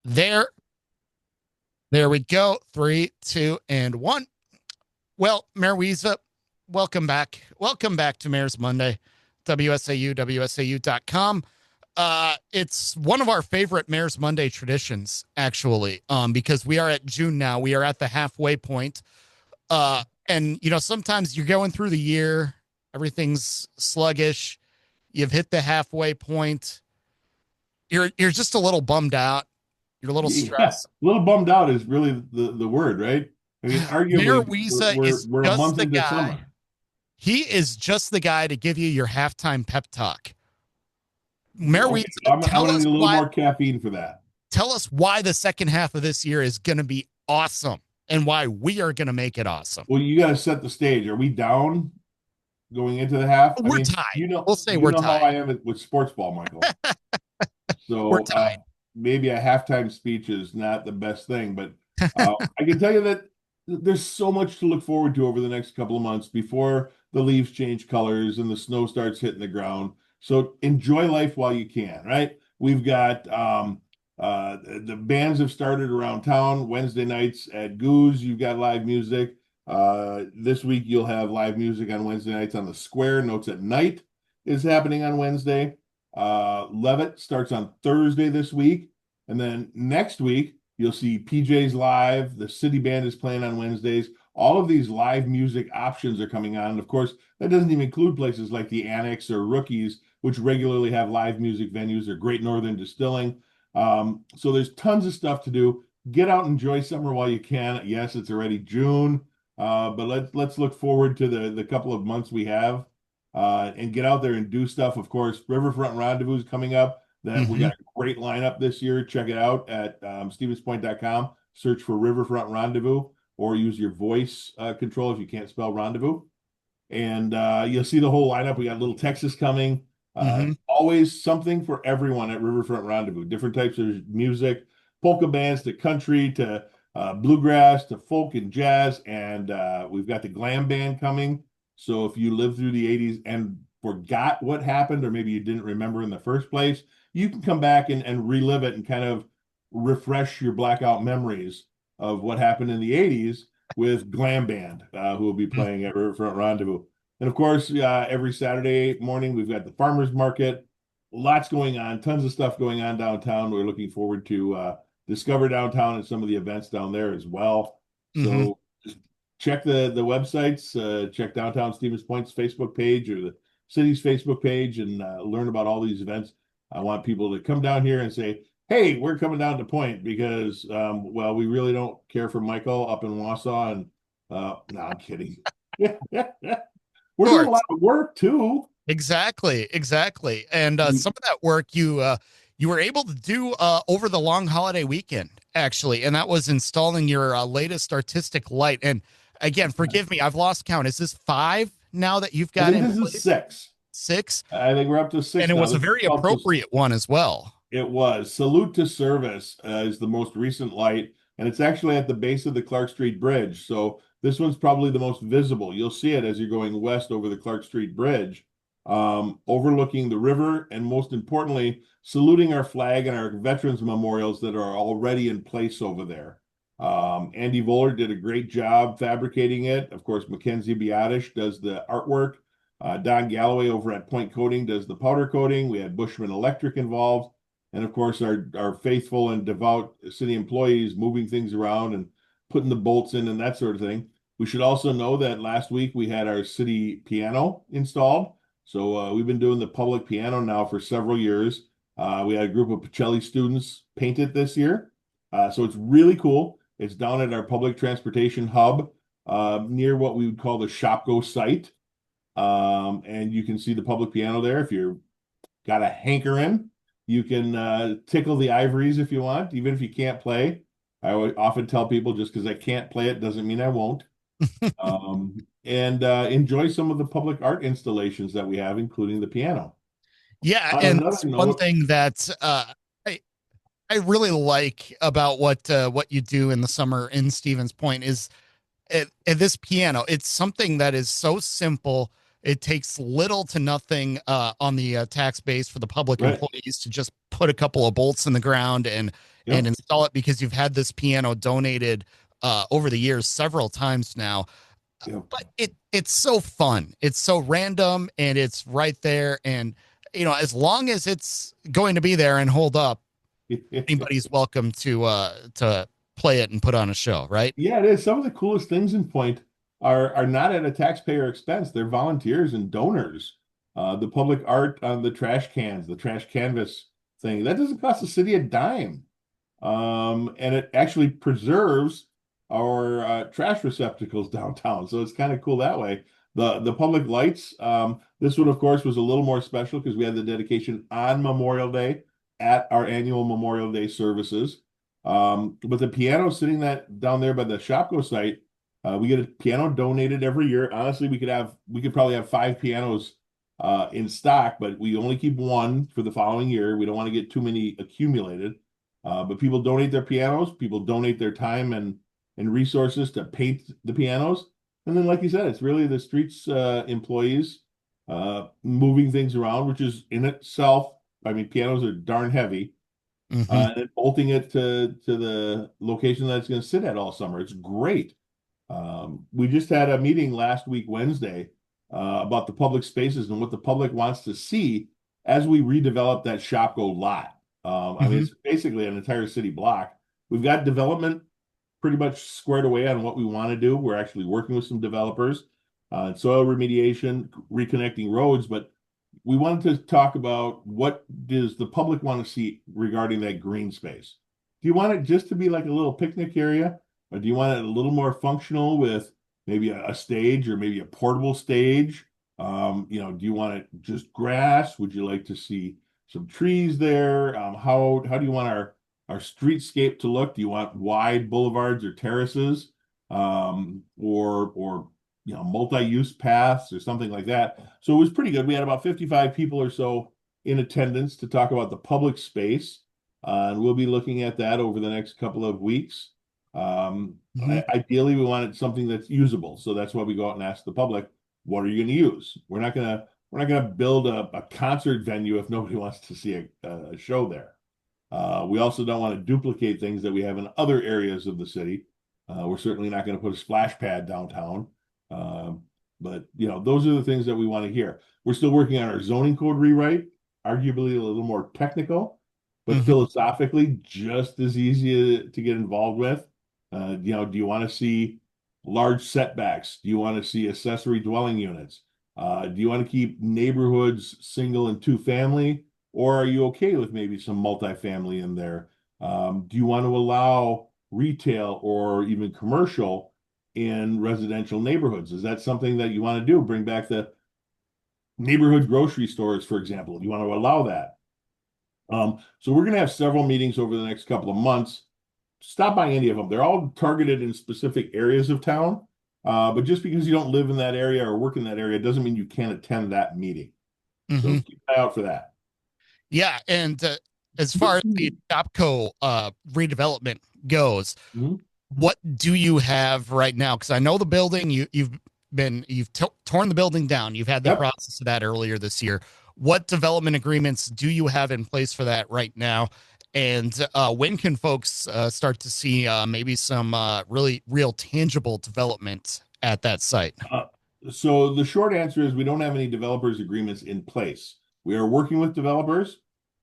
There, there we go. Three, two, and one. Well, Mayor Wiza, welcome back. Welcome back to Mayor's Monday, WSAU.com. It's one of our favorite Mayor's Monday traditions, actually, because we are at June now. We are at the halfway point. And, sometimes you're going through the year, everything's sluggish. You've hit the halfway point. You're just a little bummed out. You're a little Yeah, stressed. a little bummed out is really the word, right? I mean, Mayor arguably, Wiza is we're a just month the into guy. summer. He is just the guy to give you your halftime pep talk. Mayor Okay, Wiza, I'm gonna need a little more caffeine for that. tell us why the second half of this year is going to be awesome and why we are going to make it awesome. Well, you got to set the stage. Are we down going into the half? I We're mean, tied. We'll say we're how I tied. am with sports ball, Michael. We're So tied. maybe a halftime speech is not the best thing, but I can tell you that there's so much to look forward to over the next couple of months before the leaves change colors and the snow starts hitting the ground. So enjoy life while you can, right? We've got the bands have started around town. Wednesday nights at Goose, you've got live music. This week you'll have live music on Wednesday nights on the Square. Notes at Night is happening on Wednesday. Levitt starts on Thursday this week. And then next week, you'll see PJ's live. The City Band is playing on Wednesdays. All of these live music options are coming on. And of course, that doesn't even include places like the Annex or Rookies, which regularly have live music venues or Great Northern Distilling. So there's tons of stuff to do. Get out and enjoy summer while you can. Yes, it's already June, but let's look forward to the couple of months we have and get out there and do stuff. Of course, Riverfront Rendezvous is coming up. That we Mm-hmm. got a great lineup this year. Check it out at stevenspoint.com. Search for Riverfront Rendezvous or use your voice control if you can't spell rendezvous. And you'll see the whole lineup. We got Little Texas coming. Mm-hmm. Always something for everyone at Riverfront Rendezvous. Different types of music, polka bands to country to bluegrass to folk and jazz. And we've got the glam band coming. So if you lived through the 80s and forgot what happened, or maybe you didn't remember in the first place, you can come back and relive it and kind of refresh your blackout memories of what happened in the 80s with Glam Band, who will be playing at Riverfront Rendezvous. And of course, every Saturday morning, we've got the farmers market. Lots going on, tons of stuff going on downtown. We're looking forward to discover downtown and some of the events down there as well. Mm-hmm. So just check the websites, check Downtown Stevens Point's Facebook page or the city's Facebook page and learn about all these events. I want people to come down here and say, hey, we're coming down to Point because, well, we really don't care for Michael up in Wausau. And no, I'm kidding. We're doing a lot of work too. Exactly. And some of that work you were able to do over the long holiday weekend, actually, and that was installing your latest artistic light. And again, forgive me, I've lost count. Is this five now that you've I got think in this is place? six. Six? I think we're up to And six it now. was a This is very up to appropriate one as well. It was. Salute to Service is the most recent light, and it's actually at the base of the Clark Street Bridge. So this one's probably the most visible. You'll see it as you're going west over the Clark Street Bridge, overlooking the river, and most importantly, saluting our flag and our veterans memorials that are already in place over there. Andy Voller did a great job fabricating it. Of course, Mackenzie Biotish does the artwork. Don Galloway over at Point Coating does the powder coating. We had Bushman Electric involved. And of course, our faithful and devout city employees moving things around and putting the bolts in and that sort of thing. We should also know that last week we had our city piano installed. So we've been doing the public piano now for several years. We had a group of Pacelli students paint it this year. So it's really cool. It's down at our public transportation hub near what we would call the Shopko site. And you can see the public piano there. If you're got a hankering, you can tickle the ivories if you want, even if you can't play. I would often tell people just because I can't play it doesn't mean I won't. And enjoy some of the public art installations that we have, including the piano. Yeah, On and another that's one note, thing that I I really like about what you do in the summer in Stevens Point is this piano. It's something that is so simple. It takes little to nothing on the tax base for the public right? employees to just put a couple of bolts in the ground, and and Yep. install it because you've had this piano donated over the years several times now. Yep. But it's so fun. It's so random and it's right there. And as long as it's going to be there and hold up, anybody's welcome to play it and put on a show, right? Yeah, it is. Some of the coolest things in Point are not at a taxpayer expense. They're volunteers and donors. The public art on the trash cans, the trash canvas thing, that doesn't cost the city a dime. And it actually preserves our trash receptacles downtown. So it's kind of cool that way. The public lights, this one, of course, was a little more special because we had the dedication on Memorial Day at our annual Memorial Day services. But the piano sitting that down there by the Shopko site, we get a piano donated every year. Honestly, we could probably have 5 pianos in stock, but we only keep one for the following year. We don't want to get too many accumulated. But people donate their pianos, people donate their time and resources to paint the pianos. And then, like you said, it's really the streets employees moving things around, which is in itself, I mean, pianos are darn heavy. Mm-hmm. And then bolting it to the location that it's going to sit at all summer. It's great. We just had a meeting last week, Wednesday, about the public spaces and what the public wants to see as we redevelop that Shopko lot. I mean, Mm-hmm. it's basically an entire city block. We've got development pretty much squared away on what we want to do. We're actually working with some developers, soil remediation, reconnecting roads, but we wanted to talk about what does the public want to see regarding that green space. Do you want it just to be like a little picnic area, or do you want it a little more functional with maybe a stage or maybe a portable stage? Do you want it just grass? Would you like to see some trees there? How do you want our streetscape to look? Do you want wide boulevards or terraces, or multi-use paths or something like that? So it was pretty good. We had about 55 people or so in attendance to talk about the public space, and we'll be looking at that over the next couple of weeks. Mm-hmm. Ideally, we wanted something that's usable, so that's why we go out and ask the public, "What are you going to use?" We're not gonna build a concert venue if nobody wants to see a show there. We also don't want to duplicate things that we have in other areas of the city. We're certainly not going to put a splash pad downtown. Um, but those are the things that we want to hear. We're still working on our zoning code rewrite, arguably a little more technical, but Mm-hmm. philosophically just as easy to get involved with. Do you want to see large setbacks? Do you want to see accessory dwelling units? Do you want to keep neighborhoods single and two family? Or are you okay with maybe some multifamily in there? Do you want to allow retail or even commercial in residential neighborhoods? Is that something that you want to do? Bring back the neighborhood grocery stores, for example. Do you want to allow that? So we're going to have several meetings over the next couple of months. Stop by any of them. They're all targeted in specific areas of town. But just because you don't live in that area or work in that area doesn't mean you can't attend that meeting. Mm-hmm. So keep an eye out for that. Yeah, and as far as the Shopco redevelopment goes, Mhm. what do you have right now? Because I know the building you've torn the building down. You've had the Yep. process of that earlier this year. What development agreements do you have in place for that right now? And when can folks start to see maybe some really real tangible development at that site? Uh, so the short answer is we don't have any developers agreements in place. We are working with developers,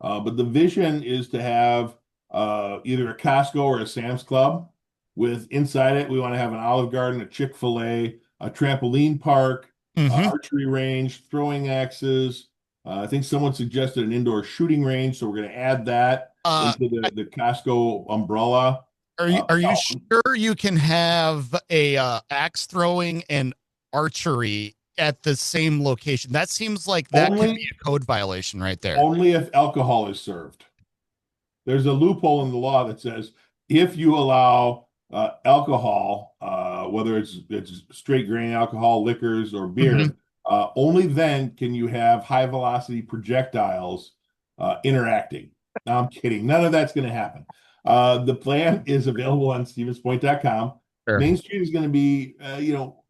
but the vision is to have either a Costco or a Sam's Club. With inside it, we want to have an Olive Garden, a Chick-fil-A, a trampoline park, Mm-hmm. archery range, throwing axes. I think someone suggested an indoor shooting range, so we're going to add that Uh, into the Costco umbrella. are you No, sure you can have a axe throwing and archery at the same location? That seems like that could be only a code violation right there. only if alcohol is served. There's a loophole in the law that says if you allow alcohol, whether it's straight grain alcohol, liquors, or Hmm. beer, only then can you have high velocity projectiles interacting. Now, I'm kidding. None of that's going to happen. The plan is available on stevenspoint.com. Sure. Main Street is going to be,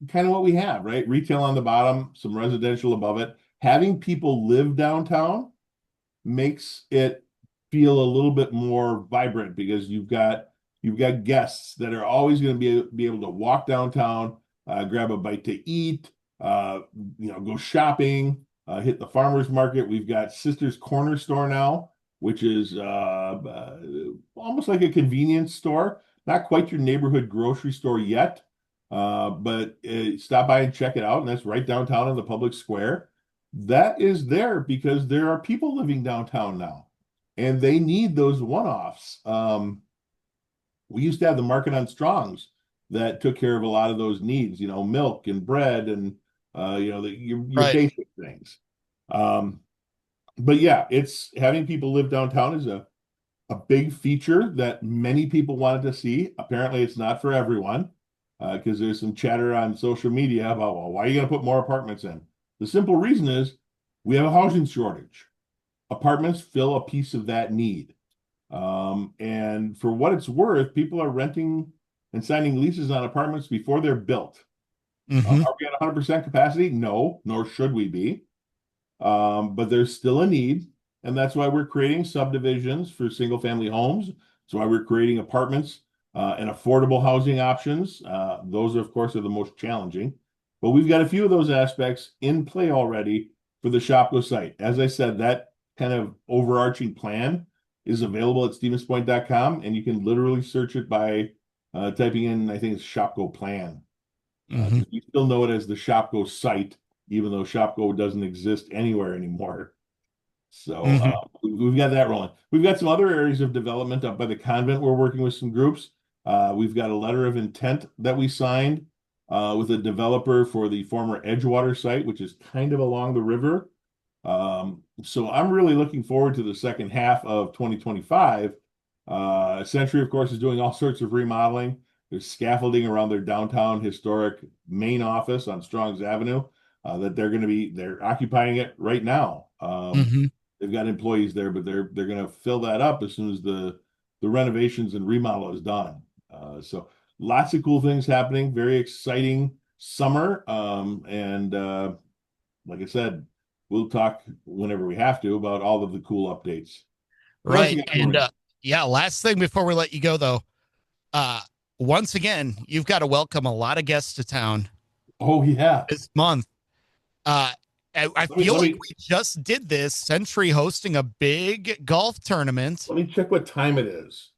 kind of what we have, right? Retail on the bottom, some residential above it. Having people live downtown makes it feel a little bit more vibrant because you've got guests that are always going to be able to walk downtown, grab a bite to eat, uh, go shopping, hit the farmers market. We've got Sister's Corner Store now, which is almost like a convenience store. Not quite your neighborhood grocery store yet, but stop by and check it out. And that's right downtown in the public square. That is there because there are people living downtown now, and they need those one-offs. We used to have the Market on Strongs that took care of a lot of those needs, milk and bread and your Right. basic things. Um, but yeah, it's having people live downtown is a big feature that many people wanted to see. Apparently, it's not for everyone because there's some chatter on social media about, well, why are you going to put more apartments in? The simple reason is we have a housing shortage. Apartments fill a piece of that need. And for what it's worth, people are renting and signing leases on apartments before they're built. Hmm. Are we at 100% capacity? No, nor should we be. But there's still a need, and that's why we're creating subdivisions for single family homes. That's why we're creating apartments and affordable housing options. Those, of course, are the most challenging. But we've got a few of those aspects in play already for the Shopko site. As I said, that kind of overarching plan is available at stevenspoint.com, and you can literally search it by typing in, I think it's Shopko plan. Hmm. Because we still know it as the Shopko site, even though Shopko doesn't exist anywhere anymore. So Hmm. we've got that rolling. We've got some other areas of development up by the convent. We're working with some groups. We've got a letter of intent that we signed with a developer for the former Edgewater site, which is kind of along the river. So I'm really looking forward to the second half of 2025. Century, of course, is doing all sorts of remodeling. There's scaffolding around their downtown historic main office on Strongs Avenue that they're occupying it right now. Hmm. They've got employees there, but they're going to fill that up as soon as the renovations and remodel is done. So lots of cool things happening. Very exciting summer. And like I said, we'll talk whenever we have to about all of the cool updates. What else Right. you got for And me? yeah, last thing before we let you go, though, uh, once again, you've got to welcome a lot of guests to town Oh yeah. this month. Uh, I Let me feel let like me we just did this Century hosting a big golf tournament. let me check what time it is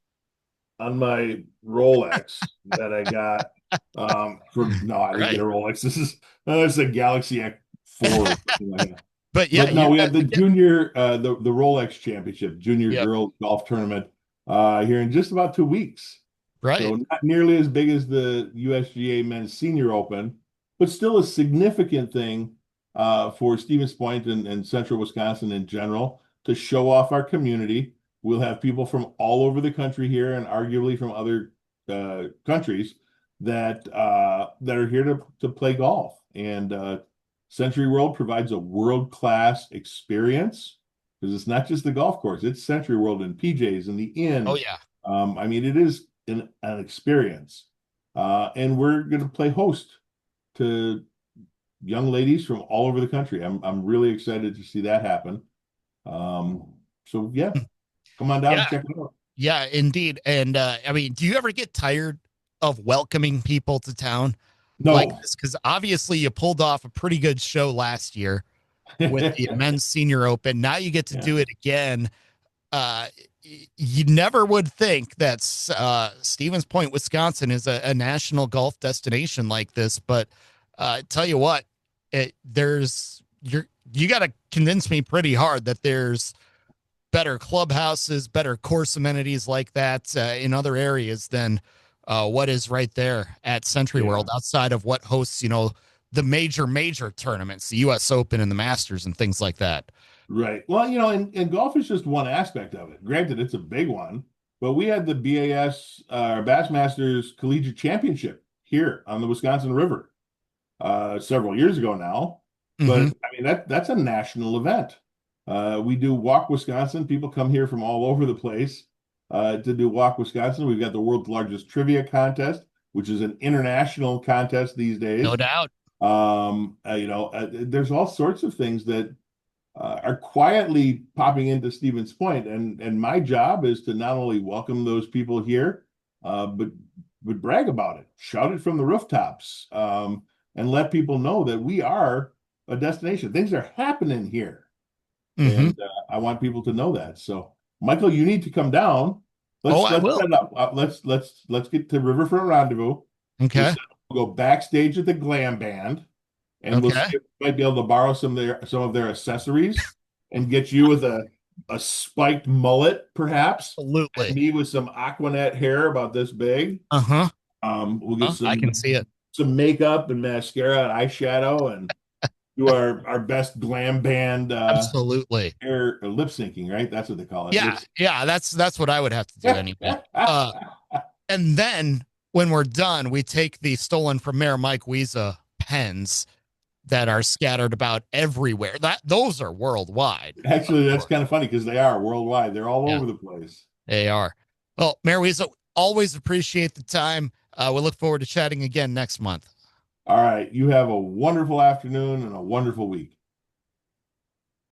on my Rolex that I got. For no, I didn't get a Right. Rolex. This is a Galaxy X4 or something like that. But yeah, But no, you we got have the to get, junior, the Rolex Championship, junior yep. girls golf tournament, here in just about 2 weeks. Right. So not nearly as big as the USGA Men's Senior Open, but still a significant thing for Stevens Point and Central Wisconsin in general to show off our community. We'll have people from all over the country here, and arguably from other countries that are here to play golf. And Century World provides a world-class experience because it's not just the golf course, it's Century World and PJs and the Oh, inn. yeah. I mean, it is an experience. And we're going to play host to young ladies from all over the country. I'm really excited to see that happen. So yeah, come on down and Yeah. check it out. Yeah, indeed. And I mean, do you ever get tired of welcoming people to town like No. this? Because obviously you pulled off a pretty good show last year with the men's senior open. Now you get to Yeah. do it again. uh, you never would think that Stevens Point, Wisconsin, is a national golf destination like this. But tell you what, you got to convince me pretty hard that there's better clubhouses, better course amenities like that in other areas than what is right there at Century Yeah. World, outside of what hosts, the major tournaments, the U.S. Open and the Masters and things like that. Right. Well, and golf is just one aspect of it. Granted, it's a big one, but we had the BAS Bassmasters Collegiate Championship here on the Wisconsin River several years ago now. But Hmm. I mean that's a national event. We do Walk Wisconsin. People come here from all over the place to do Walk Wisconsin. We've got the world's largest trivia contest, which is an international contest these No days. doubt. There's all sorts of things that are quietly popping into Stevens Point, and my job is to not only welcome those people here, but brag about it, shout it from the rooftops, and let people know that we are a destination. Things are happening here, Mm-hmm. and I want people to know that. So, Michael, you need to come down. Oh, Let's I let's will. set it up. Let's get to Riverfront Rendezvous. Okay. We'll go backstage at the Glam Band, and we'll see Okay. if we might be able to borrow some of their accessories and get you with a spiked mullet, perhaps, and Absolutely. me with some Aquanet hair about this big. Uh-huh. We'll get I can see it. some makeup and mascara and eyeshadow and do our best glam band Absolutely. air lip syncing, right? That's what they call it. Lip Yeah. Yeah. That's what I would have to do anyway. Uh, and then when we're done, we take the stolen from Mayor Mike Wiza pens that are scattered about everywhere. Those are worldwide. Of Actually, that's course. kind of funny because they are worldwide. They're all Yeah, over the place. they are. Well, Mayor Wiza, always appreciate the time. We look forward to chatting again next month. All right. You have a wonderful afternoon and a wonderful week.